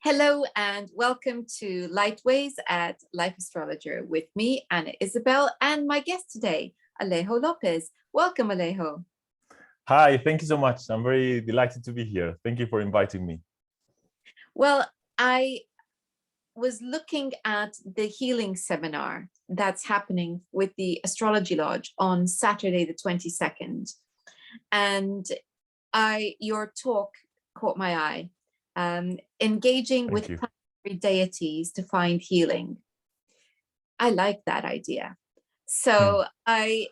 Hello and welcome to Lightways at Life Astrologer with me, Anna Isabel, and my guest today, Alejo Lopez. Welcome, Alejo. Hi, thank you so much. I'm very delighted to be here. Thank you for inviting me. Well, I was looking at the healing seminar that's happening with the Astrology Lodge on Saturday, the 22nd. And your talk caught my eye. Engaging with planetary deities to find healing. I like that idea. So I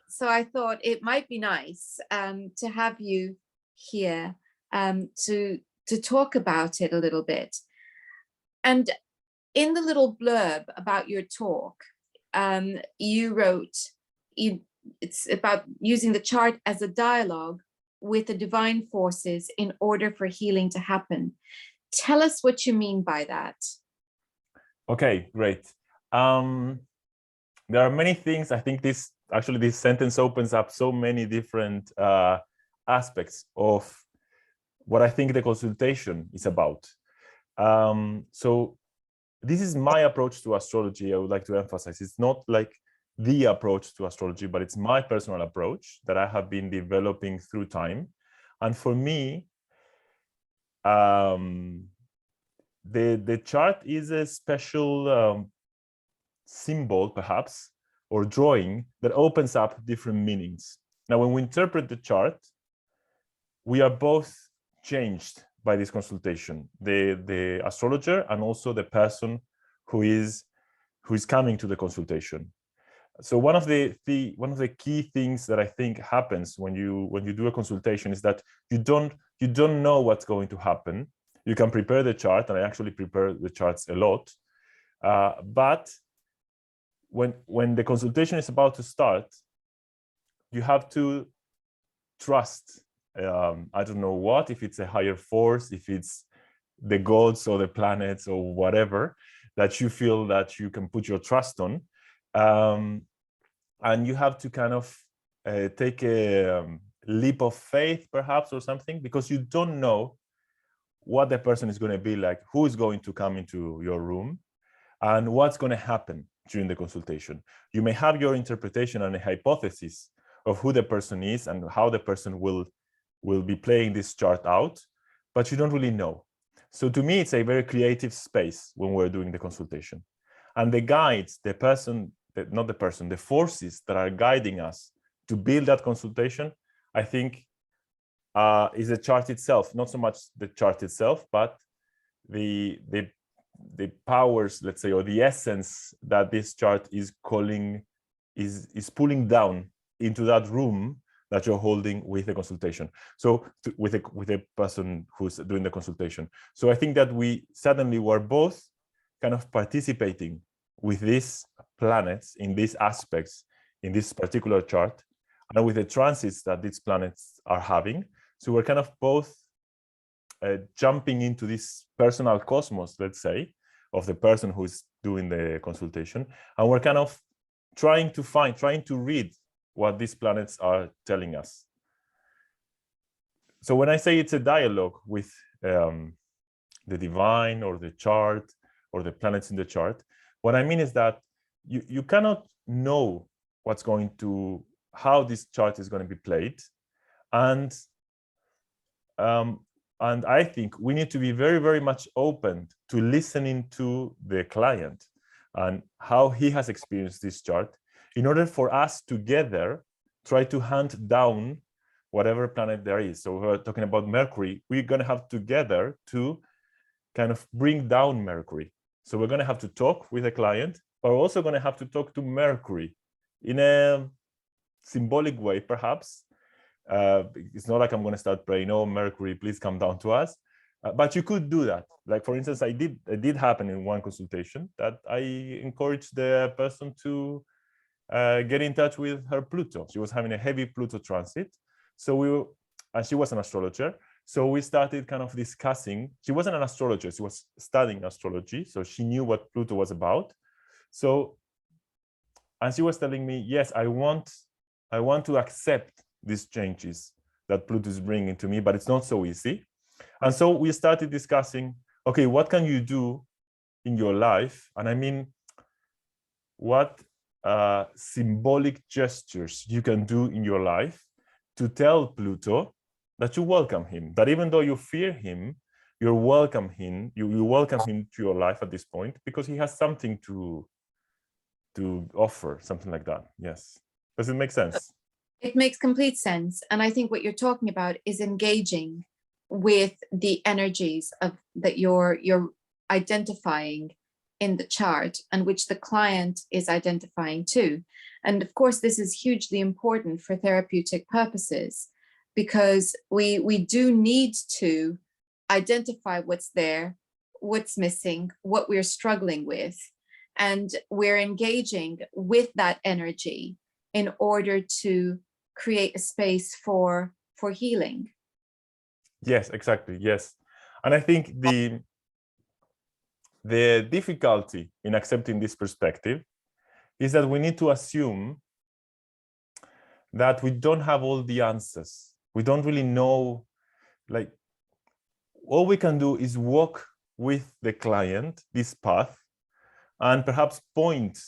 thought it might be nice to have you here to talk about it a little bit. And in the little blurb about your talk, you wrote, it's about using the chart as a dialogue with the divine forces in order for healing to happen. Tell us what you mean by that. Okay, great. There are many things. I think this sentence opens up so many different aspects of what I think the consultation is about. So this is my approach to astrology. I would like to emphasize it's not like the approach to astrology, but it's my personal approach that I have been developing through time. And for me, the chart is a special symbol, perhaps, or drawing that opens up different meanings. Now, when we interpret the chart, we are both changed by this consultation, the astrologer and also the person who is coming to the consultation. So one of the key things that I think happens when you do a consultation is that you don't know what's going to happen. You can prepare the chart, and I actually prepare the charts a lot. But when the consultation is about to start, you have to trust. I don't know what, if it's a higher force, if it's the gods or the planets or whatever that you feel that you can put your trust on. And you have to kind of take a leap of faith, perhaps, or something, because you don't know what the person is going to be like, who is going to come into your room, and what's going to happen during the consultation. You may have your interpretation and a hypothesis of who the person is and how the person will be playing this chart out, but you don't really know. So to me, it's a very creative space when we're doing the consultation. And the guides, the forces that are guiding us to build that consultation, I think is the chart itself, not so much the chart itself, but the powers, let's say, or the essence that this chart is calling, is pulling down into that room that you're holding with the consultation. So with a person who's doing the consultation. So I think that we suddenly were both kind of participating with these planets in these aspects in this particular chart, and with the transits that these planets are having. So we're kind of both jumping into this personal cosmos, let's say, of the person who's doing the consultation, and we're kind of trying to read what these planets are telling us. So when I say it's a dialogue with the divine or the chart or the planets in the chart, what I mean is that you cannot know how this chart is going to be played, and I think we need to be very, very much open to listening to the client and how he has experienced this chart, in order for us together try to hunt down whatever planet there is. So we're talking about Mercury. We're going to have together to kind of bring down Mercury. So we're going to have to talk with the client, but we're also going to have to talk to Mercury in a symbolic way, perhaps. It's not like I'm going to start praying, "Oh, Mercury, please come down to us." But you could do that. Like, for instance, it did happen in one consultation that I encouraged the person to get in touch with her Pluto. She was having a heavy Pluto transit. So and she was an astrologer. So we started kind of discussing. She wasn't an astrologer, she was studying astrology. So she knew what Pluto was about. And she was telling me, yes, I want to accept these changes that Pluto is bringing to me, but it's not so easy. And so we started discussing okay, what can you do in your life? And I mean, what symbolic gestures you can do in your life to tell Pluto that you welcome him, that even though you fear him, you welcome him to your life at this point, because he has something to offer, something like that. Yes. Does it make sense? It makes complete sense. And I think what you're talking about is engaging with the energies of that you're identifying in the chart, and which the client is identifying too. And of course, this is hugely important for therapeutic purposes, because we do need to identify what's there, what's missing, what we're struggling with, and we're engaging with that energy in order to create a space for healing. Yes, exactly. Yes. And I think the difficulty in accepting this perspective is that we need to assume that we don't have all the answers. We don't really know, like, all we can do is walk with the client this path, and perhaps point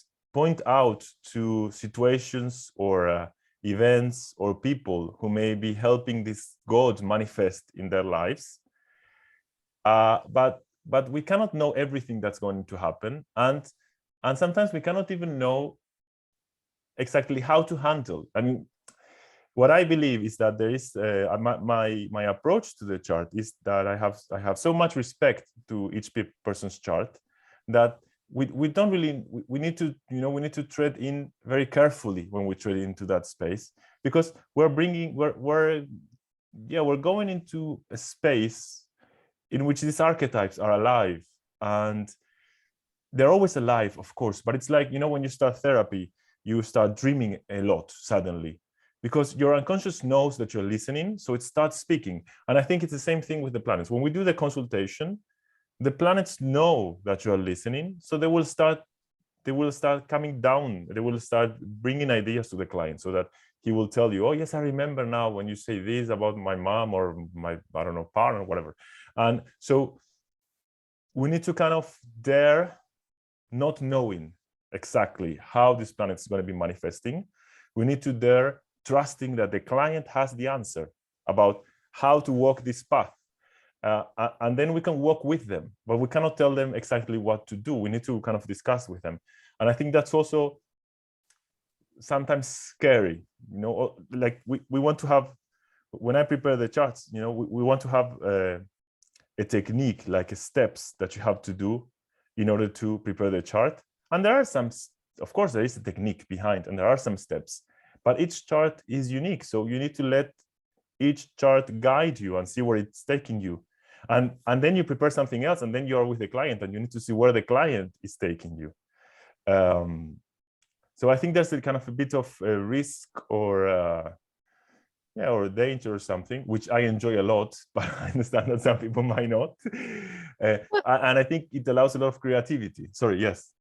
out to situations or events or people who may be helping this God manifest in their lives. But we cannot know everything that's going to happen, and sometimes we cannot even know exactly how to handle. I mean, what I believe is that there is my approach to the chart is that I have so much respect to each person's chart that we don't really, we need to, you know, we need to tread in very carefully when we tread into that space, because we're going into a space in which these archetypes are alive, and they're always alive, of course, but it's like, you know, when you start therapy, you start dreaming a lot suddenly, because your unconscious knows that you're listening, so it starts speaking. And I think it's the same thing with the planets. When we do the consultation, the planets know that you're listening, so they will start coming down, they will start bringing ideas to the client, so that he will tell you, oh yes, I remember now when you say this about my mom or my, I don't know, partner or whatever. And so we need to kind of dare not knowing exactly how this planet is going to be manifesting. We need to dare trusting that the client has the answer about how to walk this path. And then we can walk with them, but we cannot tell them exactly what to do. We need to kind of discuss with them. And I think that's also sometimes scary, you know, like we want to have, when I prepare the charts, you know, we want to have a technique, like steps that you have to do in order to prepare the chart. And there are some, of course, there is a technique behind, and there are some steps, but each chart is unique. So you need to let each chart guide you and see where it's taking you. And then you prepare something else, and then you are with the client, and you need to see where the client is taking you. So I think there's a kind of a bit of a risk or or danger or something, which I enjoy a lot, but I understand that some people might not. And I think it allows a lot of creativity. Sorry, yes.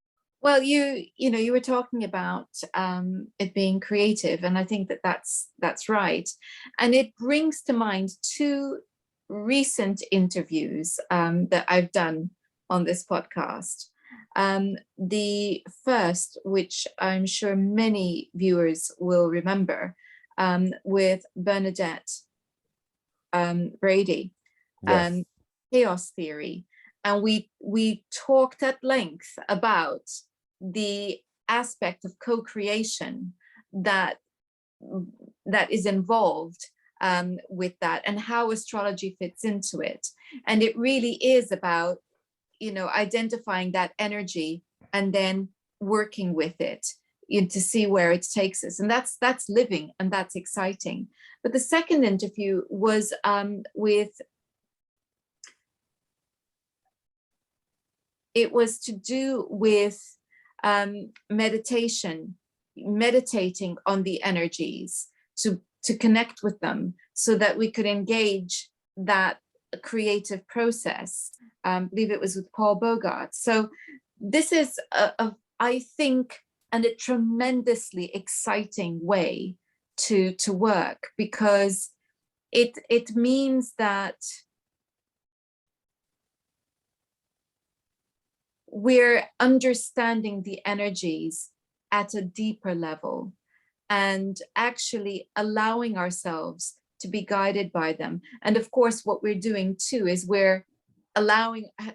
Well, you were talking about it being creative, and I think that's right. And it brings to mind two recent interviews that I've done on this podcast. The first, which I'm sure many viewers will remember, with Bernadette Brady, Yes. chaos theory. And we talked at length about the aspect of co-creation that is involved with that, and how astrology fits into it. And it really is about, identifying that energy and then working with it to see where it takes us. And that's living, and that's exciting. But the second interview was it was to do with meditating on the energies, to connect with them, so that we could engage that creative process. I believe it was with Paul Bogart. So this is I think, and a tremendously exciting way to work, because it means that we're understanding the energies at a deeper level and actually allowing ourselves to be guided by them. And of course, what we're doing too is we're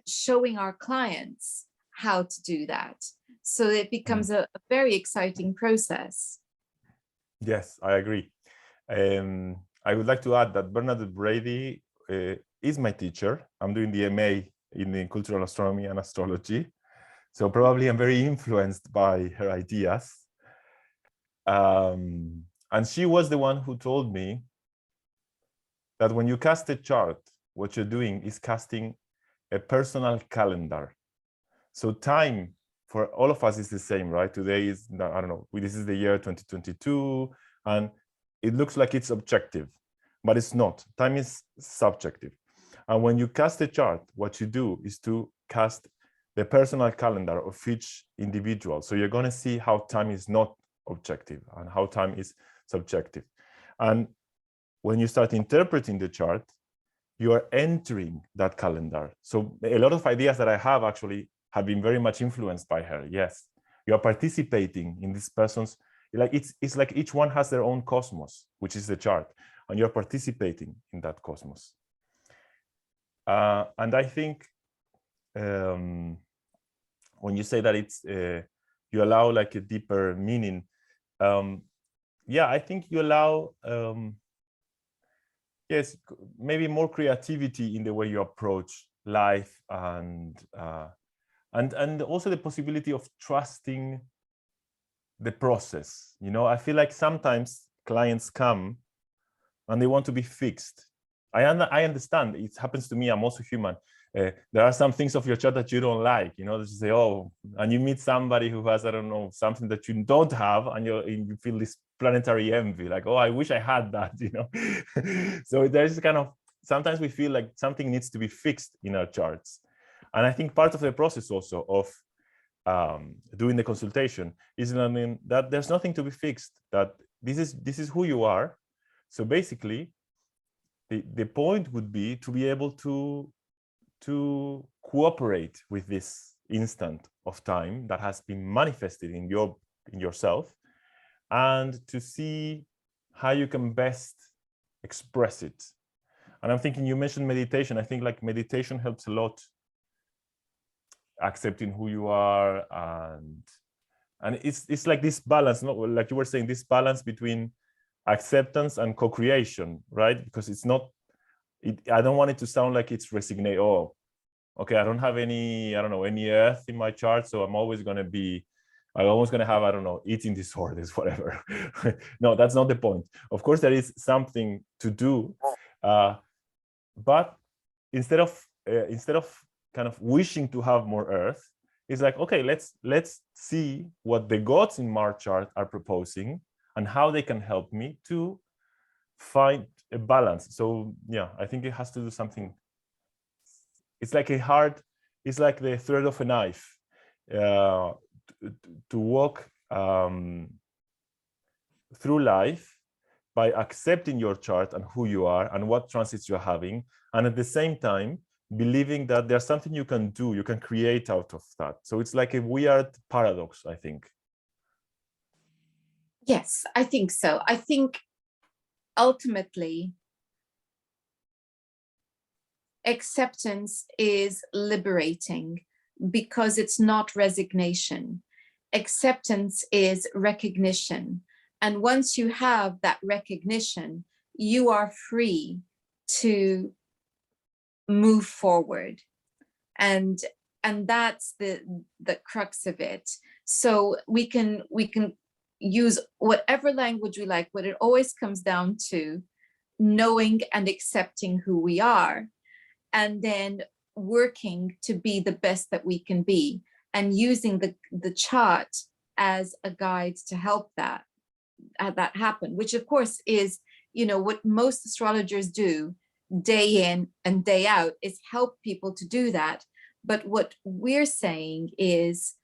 showing our clients how to do that. So it becomes a very exciting process. Yes, I agree. I would like to add that Bernadette Brady is my teacher. I'm doing the MA in cultural astronomy and astrology. So probably I'm very influenced by her ideas. And she was the one who told me that when you cast a chart, what you're doing is casting a personal calendar. So time for all of us is the same, right? Today is, I don't know, this is the year 2022, and it looks like it's objective, but it's not. Time is subjective. And when you cast a chart, what you do is to cast the personal calendar of each individual. So you're going to see how time is not objective and how time is subjective. And when you start interpreting the chart, you are entering that calendar. So a lot of ideas that I have actually have been very much influenced by her. Yes, you are participating in this person's, like it's like each one has their own cosmos, which is the chart, and you're participating in that cosmos. And I think when you say that it's you allow like a deeper meaning, yeah, I think you allow yes, maybe more creativity in the way you approach life, and also the possibility of trusting the process. You know, I feel like sometimes clients come and they want to be fixed. I understand, it happens to me, I'm also human. There are some things of your chart that you don't like, you know, you say, oh, and you meet somebody who has, I don't know, something that you don't have, and you feel this planetary envy, like, oh, I wish I had that, you know. So there's kind of, sometimes we feel like something needs to be fixed in our charts. And I think part of the process also of doing the consultation is learning that there's nothing to be fixed, that this is who you are. So basically, the point would be to be able to cooperate with this instant of time that has been manifested in yourself, and to see how you can best express it. And I'm thinking, you mentioned meditation. I think like meditation helps a lot, accepting who you are, and it's like this balance, not like you were saying, this balance between acceptance and co-creation, right? Because it's not, I don't want it to sound like it's resignation. Oh, okay, I don't have any, I don't know, any earth in my chart, so I'm always going to have, I don't know, eating disorders, whatever. No, that's not the point. Of course, there is something to do, but instead of kind of wishing to have more earth, it's like, okay, let's see what the gods in my chart are proposing and how they can help me to find a balance. So yeah, I think it has to do something. It's like it's like the thread of a knife, to walk through life by accepting your chart and who you are and what transits you're having, and at the same time believing that there's something you can do, you can create out of that. So it's like a weird paradox, I think. Yes, I think so. I think ultimately, acceptance is liberating because it's not resignation. Acceptance is recognition. And once you have that recognition, you are free to move forward. And that's the crux of it. So we can use whatever language we like, but it always comes down to knowing and accepting who we are, and then working to be the best that we can be, and using the chart as a guide to help that happen, which of course is, you know, what most astrologers do day in and day out, is help people to do that. But what we're saying is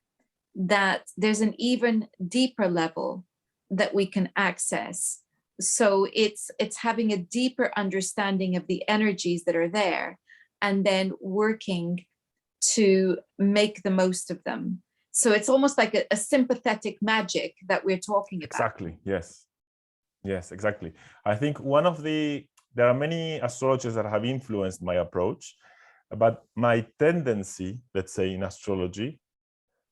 that there's an even deeper level that we can access. So it's having a deeper understanding of the energies that are there, and then working to make the most of them. So it's almost like a sympathetic magic that we're talking about. Exactly. Yes. Yes, exactly. I think there are many astrologers that have influenced my approach, but my tendency, let's say, in astrology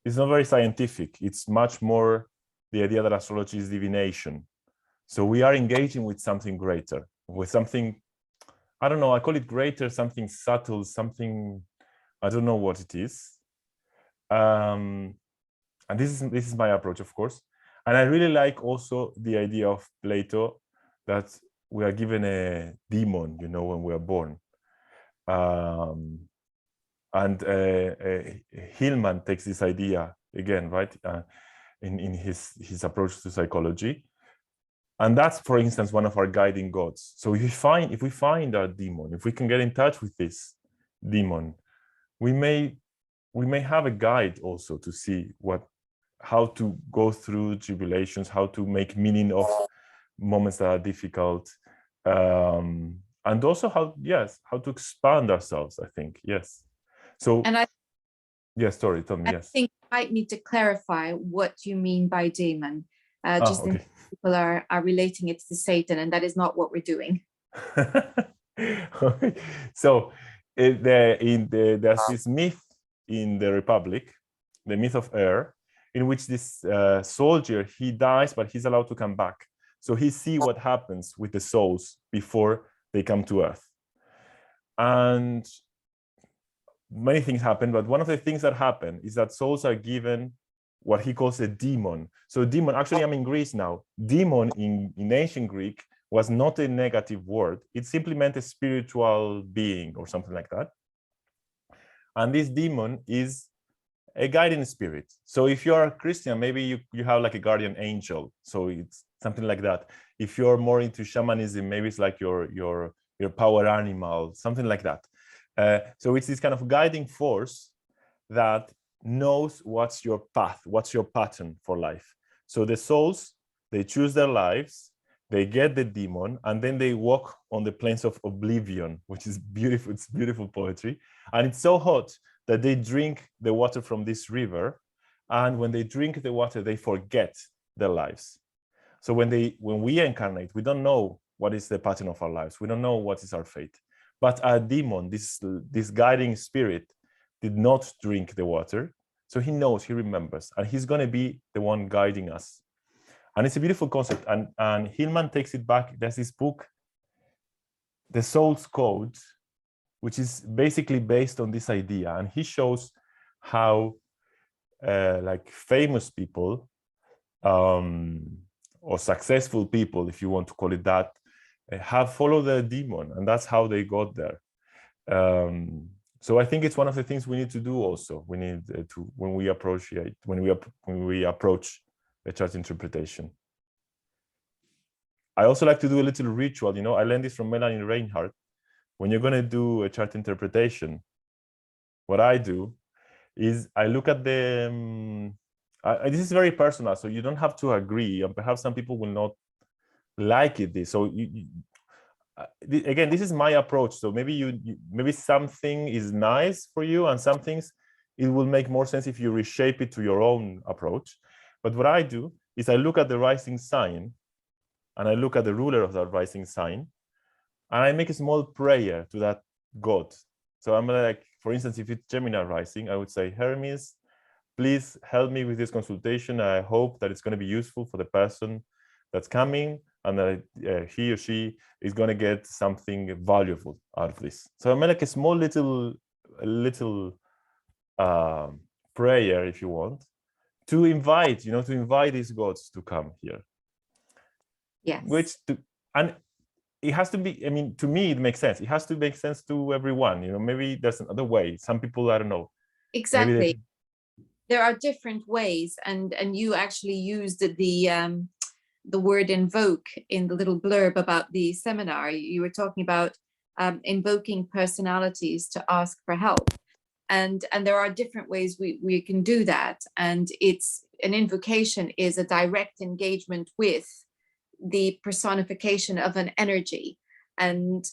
is not very scientific. It's much more the idea that astrology is divination. So we are engaging with something greater, with something, I don't know, I call it greater, something subtle, something, I don't know what it is. And this is my approach, of course. And I really like also the idea of Plato that we are given a demon, you know, when we are born. And Hillman takes this idea again, right, in his approach to psychology. And that's, for instance, one of our guiding gods. So if we find our demon, if we can get in touch with this demon, we may have a guide also to see how to go through tribulations, how to make meaning of moments that are difficult, and also how to expand ourselves, I think. Yes. So, and yes, sorry, tell me. Yes. I think I might need to clarify what you mean by demon. Just okay. People are relating it to Satan, and that is not what we're doing. Okay. So there's this myth in the Republic, the myth of air, in which this soldier, he dies, but he's allowed to come back. So he sees what happens with the souls before they come to Earth. And many things happen, but one of the things that happen is that souls are given what he calls a demon. So demon, actually I'm in Greece now. Demon in ancient Greek was not a negative word. It simply meant a spiritual being or something like that. And this demon is a guiding spirit. So if you're a Christian, maybe you have like a guardian angel. So it's something like that. If you're more into shamanism, maybe it's like your power animal, something like that. So it's this kind of guiding force that knows what's your path, what's your pattern for life. So the souls, they choose their lives, they get the demon, and then they walk on the plains of oblivion, which is beautiful. It's beautiful poetry. And it's so hot that they drink the water from this river. And when they drink the water, they forget their lives. So when we incarnate, we don't know what is the pattern of our lives. We don't know what is our fate. But our demon, this guiding spirit, did not drink the water. So he knows, he remembers, and he's going to be the one guiding us. And it's a beautiful concept. And Hillman takes it back. There's this book, The Soul's Code, which is basically based on this idea. And he shows how like famous people or successful people, if you want to call it that, have followed their demon. And that's how they got there. So I think it's one of the things we need to do also. We need to, when we approach a chart interpretation. I also like to do a little ritual. You know, I learned this from Melanie Reinhardt. When you're going to do a chart interpretation, what I do is I look at the, this is very personal, so you don't have to agree, and perhaps some people will not like it. So again, this is my approach. So maybe maybe something is nice for you, and some things it will make more sense if you reshape it to your own approach. But what I do is I look at the rising sign, and I look at the ruler of that rising sign, and I make a small prayer to that god. So I'm like, for instance, if it's Gemini rising, I would say, Hermes, please help me with this consultation. I hope that it's going to be useful for the person that's coming, and that he or she is going to get something valuable out of this. So I make like a small little prayer, if you want, to invite, these gods to come here. Yes. And it has to be, I mean, to me, it makes sense. It has to make sense to everyone. Maybe there's another way. Some people, I don't know. Exactly. There are different ways, and you actually used the word invoke in the little blurb about the seminar. You were talking about invoking personalities to ask for help, and there are different ways we can do that. And it's an invocation is a direct engagement with the personification of an energy, and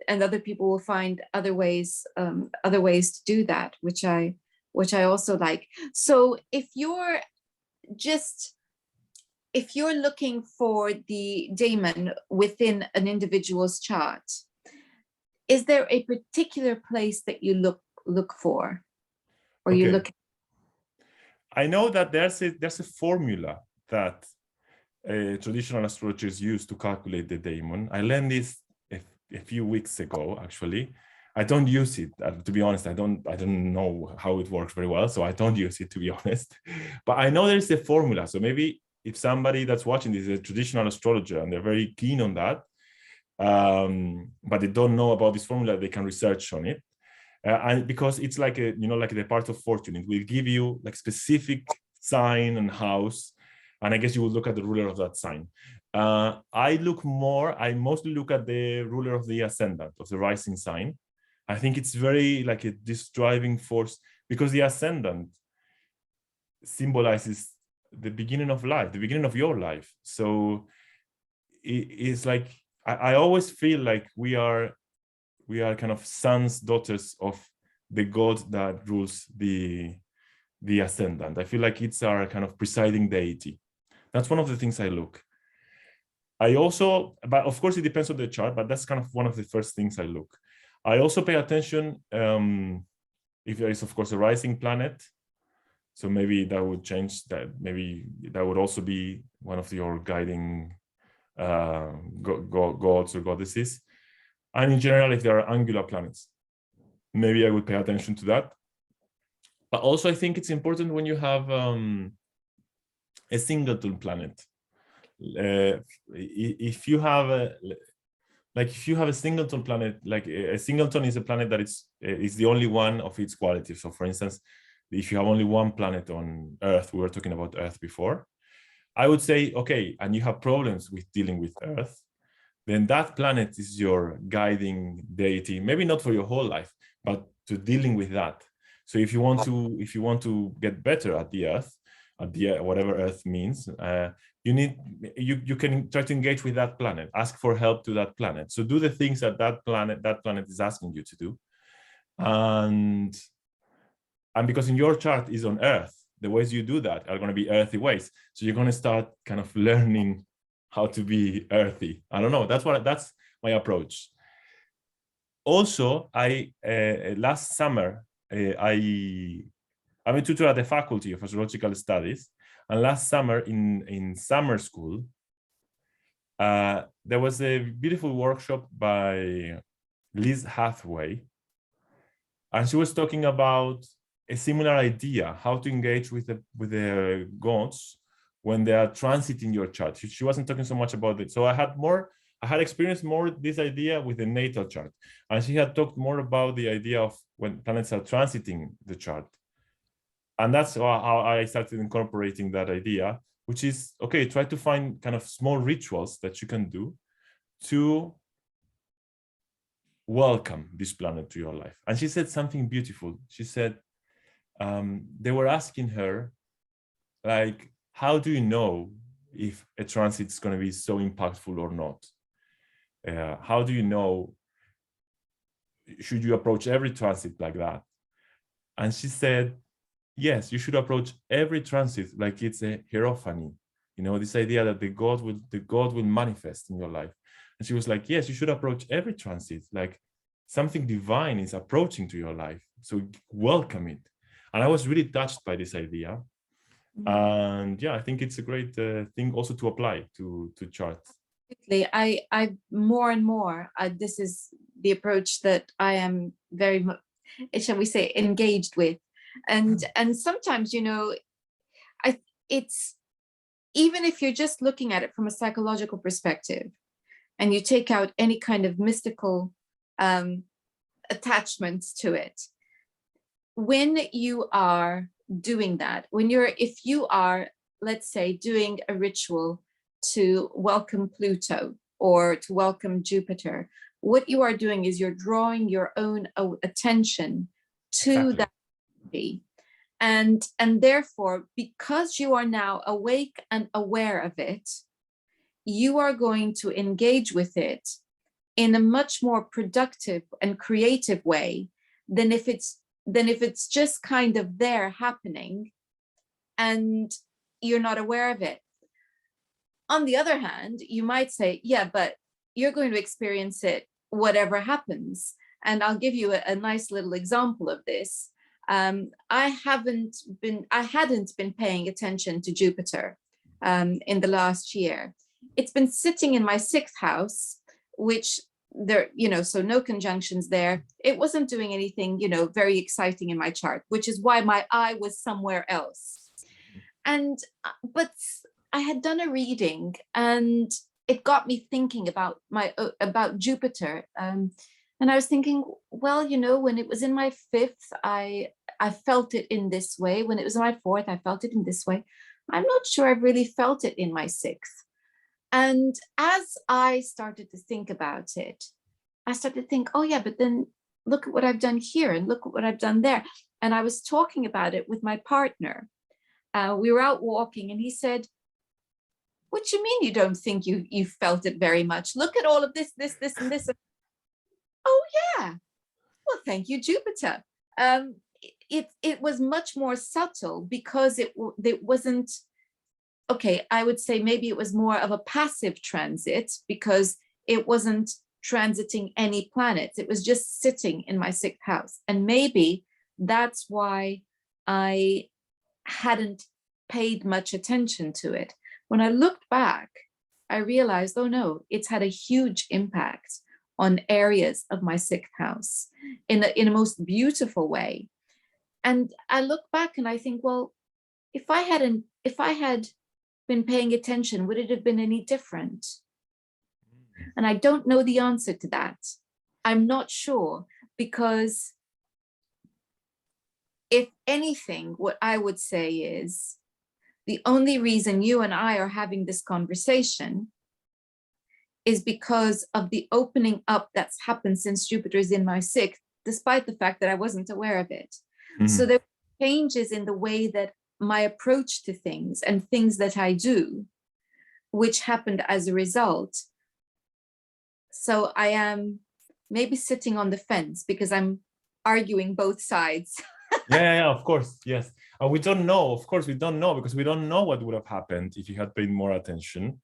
and other people will find other ways to do that, which I also like. So if you're looking for the daemon within an individual's chart, is there a particular place that you look for, or you look? I know that there's a formula that traditional astrologers use to calculate the daemon. I learned this a few weeks ago, actually. I don't use it, to be honest. I don't know how it works very well, so I don't use it, to be honest. But I know there's a formula. So maybe if somebody that's watching this is a traditional astrologer and they're very keen on that, but they don't know about this formula, they can research on it. And because it's like like the part of fortune, it will give you like specific sign and house, and I guess you will look at the ruler of that sign. I mostly look at the ruler of the ascendant, of the rising sign. I think it's very like this driving force, because the ascendant symbolizes the beginning of life, the beginning of your life. So it's like, I always feel like we are kind of sons, daughters of the god that rules the ascendant. I feel like it's our kind of presiding deity. That's one of the things I look. I also, but of course it depends on the chart, but that's kind of one of the first things I look. I also pay attention if there is, of course, a rising planet. So maybe that would change that. Maybe that would also be one of your guiding gods or goddesses. And in general, if there are angular planets, maybe I would pay attention to that. But also, I think it's important when you have a singleton planet. If you have a singleton planet, like a singleton is a planet that is the only one of its quality. So, for instance, if you have only one planet on Earth, we were talking about Earth before, I would say, okay, and you have problems with dealing with Earth, then that planet is your guiding deity, maybe not for your whole life, but to dealing with that. So if you want to get better at the Earth, whatever Earth means, you can try to engage with that planet, ask for help to that planet. So do the things that planet is asking you to do, and because in your chart is on Earth, the ways you do that are going to be earthy ways. So you're going to start kind of learning how to be earthy. I don't know. That's my approach. Also, last summer I'm a tutor at the Faculty of Astrological Studies, and last summer in summer school, there was a beautiful workshop by Liz Hathaway, and she was talking about a similar idea, how to engage with the gods when they are transiting your chart. She wasn't talking so much about it. So I had experienced more this idea with the natal chart, and she had talked more about the idea of when planets are transiting the chart. And that's how I started incorporating that idea, which is, okay, try to find kind of small rituals that you can do to welcome this planet to your life. And she said something beautiful. She said, they were asking her, like, how do you know if a transit is going to be so impactful or not? How do you know, should you approach every transit like that? And she said, yes, you should approach every transit like it's a hierophany. This idea that the god will manifest in your life. And she was like, yes, you should approach every transit like something divine is approaching to your life. So welcome it. And I was really touched by this idea. And yeah, I think it's a great thing also to apply to charts. I more and more, this is the approach that I am very much, shall we say, engaged with. And sometimes, it's, even if you're just looking at it from a psychological perspective, and you take out any kind of mystical attachments to it, when you are doing that, if you are, let's say, doing a ritual to welcome Pluto or to welcome Jupiter, what you are doing is you're drawing your own attention to that energy. And therefore, because you are now awake and aware of it, you are going to engage with it in a much more productive and creative way than if it's just kind of there happening and you're not aware of it. On the other hand, you might say, yeah, but you're going to experience it whatever happens. And I'll give you a nice little example of this. I hadn't been paying attention to Jupiter in the last year. It's been sitting in my 6th house, which there, so no conjunctions there. It wasn't doing anything, very exciting in my chart, which is why my eye was somewhere else. But I had done a reading and it got me thinking about Jupiter. And I was thinking, well, when it was in my 5th, I felt it in this way. When it was in my 4th, I felt it in this way. I'm not sure I've really felt it in my 6th. And as I started to think about it, I started to think, oh yeah, but then look at what I've done here and look at what I've done there. And I was talking about it with my partner. We were out walking and he said, what do you mean you don't think you felt it very much? Look at all of this, and this. Oh yeah, well, thank you, Jupiter. It was much more subtle because it wasn't, okay, I would say maybe it was more of a passive transit because it wasn't transiting any planets. It was just sitting in my 6th house. And maybe that's why I hadn't paid much attention to it. When I looked back, I realized, oh no, it's had a huge impact on areas of my 6th house in a most beautiful way. And I look back and I think, well, if I had been paying attention, would it have been any different? And I don't know the answer to that. I'm not sure, because if anything, what I would say is the only reason you and I are having this conversation is because of the opening up that's happened since Jupiter is in my 6th, despite the fact that I wasn't aware of it. Mm-hmm. So there are changes in the way that my approach to things and things that I do, which happened as a result. So I am maybe sitting on the fence because I'm arguing both sides. yeah, of course, yes. We don't know, of course, we don't know, because we don't know what would have happened if you had paid more attention.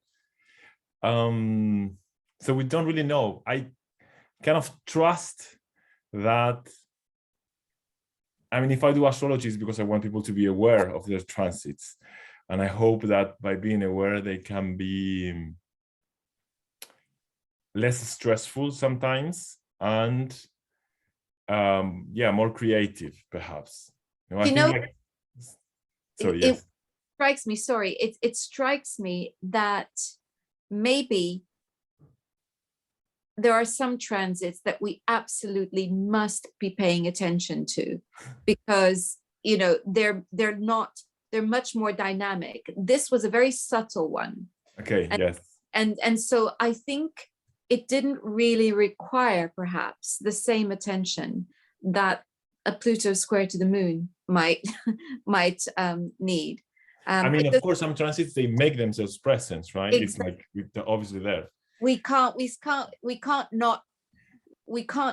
So we don't really know. I kind of trust that. I mean, if I do astrology, it's because I want people to be aware of their transits. And I hope that by being aware, they can be less stressful sometimes and more creative, perhaps. It strikes me, sorry, it strikes me that maybe there are some transits that we absolutely must be paying attention to, because they're much more dynamic. This was a very subtle one. Okay. Yes. And so I think it didn't really require perhaps the same attention that a Pluto square to the moon might need. I mean, of course, some transits, they make themselves present, right? Exactly. It's like they're obviously there. We can't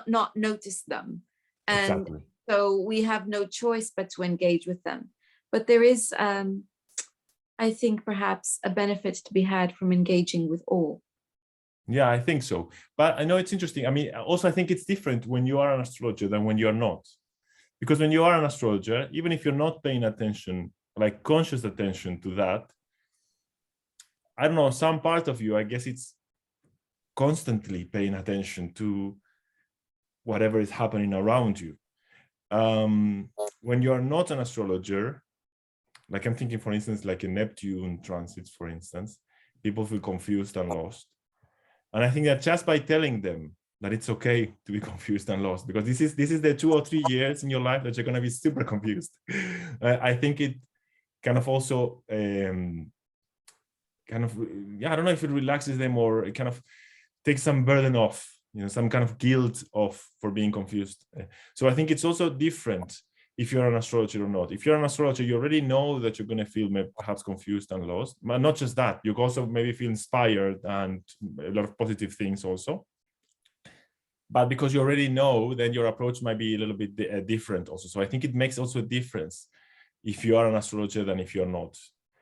not notice them, and exactly. So we have no choice but to engage with them. But there is, I think, perhaps a benefit to be had from engaging with all. Yeah, I think so. But I know it's interesting. I mean, also, I think it's different when you are an astrologer than when you are not. Because when you are an astrologer, even if you're not paying attention, like conscious attention to that, I don't know, some part of you, I guess it's constantly paying attention to whatever is happening around you. When you are not an astrologer, like I'm thinking, for instance, like a Neptune transit, for instance, people feel confused and lost. And I think that just by telling them that it's okay to be confused and lost, because this is the 2 or 3 years in your life that you're going to be super confused. I think it kind of also I don't know if it relaxes them or it kind of takes some burden off, some kind of guilt off for being confused. So I think it's also different if you're an astrologer or not. If you're an astrologer, you already know that you're going to feel perhaps confused and lost. But not just that, you also maybe feel inspired and a lot of positive things also. but because you already know, then your approach might be a little bit different also. So I think it makes also a difference if you are an astrologer than if you're not.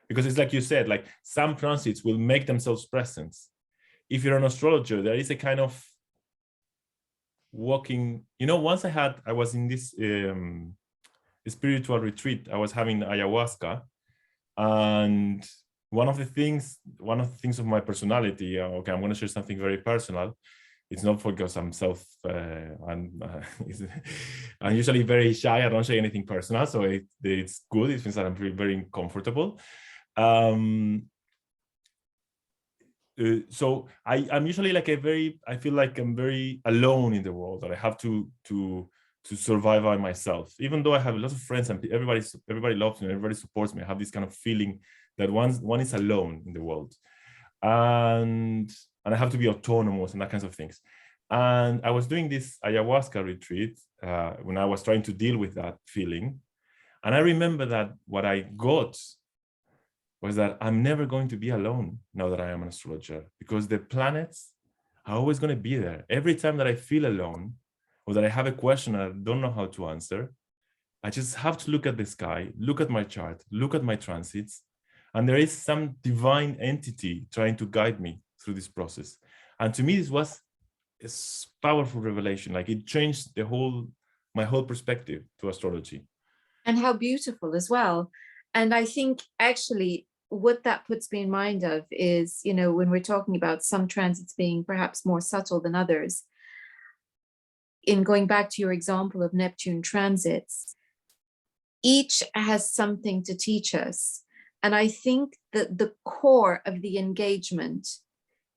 Because it's like you said, like some transits will make themselves present. If you're an astrologer, there is a kind of walking, once I was in this spiritual retreat, I was having ayahuasca, and one of the things of my personality, okay, I'm going to share something very personal. It's not because I'm I'm usually very shy. I don't say anything personal, so it's good. It means that I'm very comfortable. So I'm usually like I feel like I'm very alone in the world, that I have to survive by myself. Even though I have a lot of friends and everybody loves me, everybody supports me, I have this kind of feeling that one is alone in the world, and I have to be autonomous and that kinds of things. And I was doing this ayahuasca retreat when I was trying to deal with that feeling, and I remember that what I got was that I'm never going to be alone now that I am an astrologer, because the planets are always going to be there. Every time that I feel alone or that I have a question and I don't know how to answer, I just have to look at the sky, look at my chart, look at my transits, and there is some divine entity trying to guide me through this process. And to me, this was a powerful revelation. Like it changed my whole perspective to astrology. And how beautiful as well. And I think actually what that puts me in mind of is, when we're talking about some transits being perhaps more subtle than others, in going back to your example of Neptune transits, each has something to teach us. And I think that the core of the engagement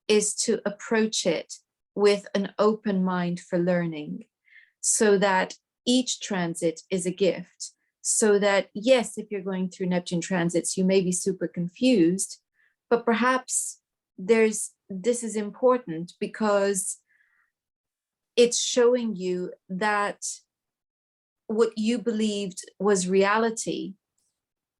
is to approach it with an open mind for learning, so that each transit is a gift. So that, yes, if you're going through Neptune transits, you may be super confused, but perhaps this is important because it's showing you that what you believed was reality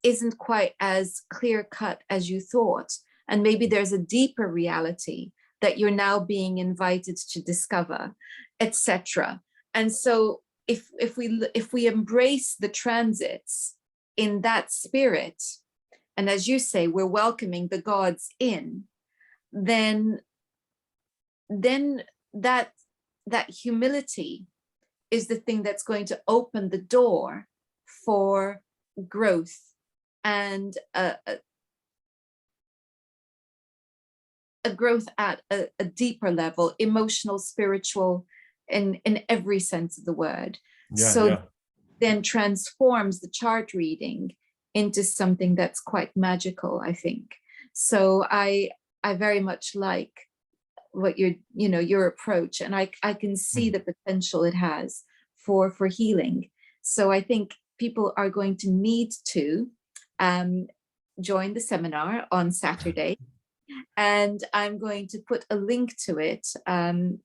isn't quite as clear-cut as you thought. And maybe there's a deeper reality that you're now being invited to discover, etc. And so if we embrace the transits in that spirit, and as you say, we're welcoming the gods in, then that humility is the thing that's going to open the door for growth and a growth at a deeper level, emotional, spiritual, in every sense of the word. Then transforms the chart reading into something that's quite magical, I think. So I very much like what your approach, and I can see the potential it has for healing. So I think people are going to need to join the seminar on Saturday, and I'm going to put a link to it on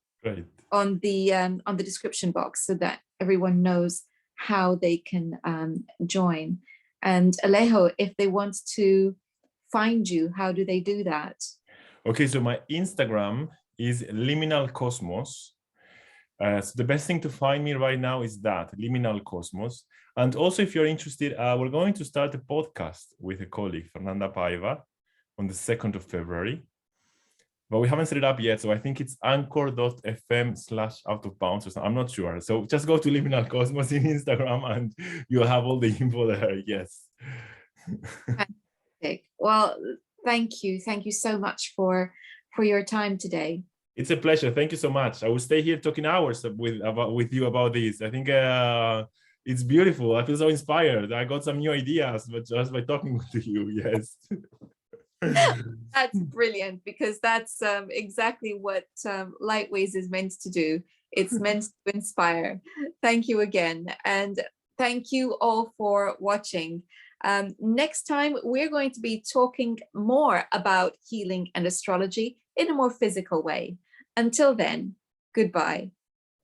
the description box so that everyone knows how they can join. And Alejo, if they want to find you, how do they do that? Okay, so my Instagram is Liminal Cosmos. So the best thing to find me right now is that, Liminal Cosmos. And also, if you're interested, we're going to start a podcast with a colleague, Fernanda Paiva, on the 2nd of February. But we haven't set it up yet, so I think it's anchor.fm/outofbounds. I'm not sure. So just go to Liminal Cosmos in Instagram and you'll have all the info there. Yes. Fantastic. Well, thank you. Thank you so much for your time today. It's a pleasure. Thank you so much. I will stay here talking hours with you about this. I think it's beautiful. I feel so inspired. I got some new ideas, but just by talking to you. Yes. That's brilliant, because that's exactly what Lightways is meant to do. It's meant to inspire. Thank you again. And thank you all for watching. Next time, we're going to be talking more about healing and astrology in a more physical way. Until then, goodbye.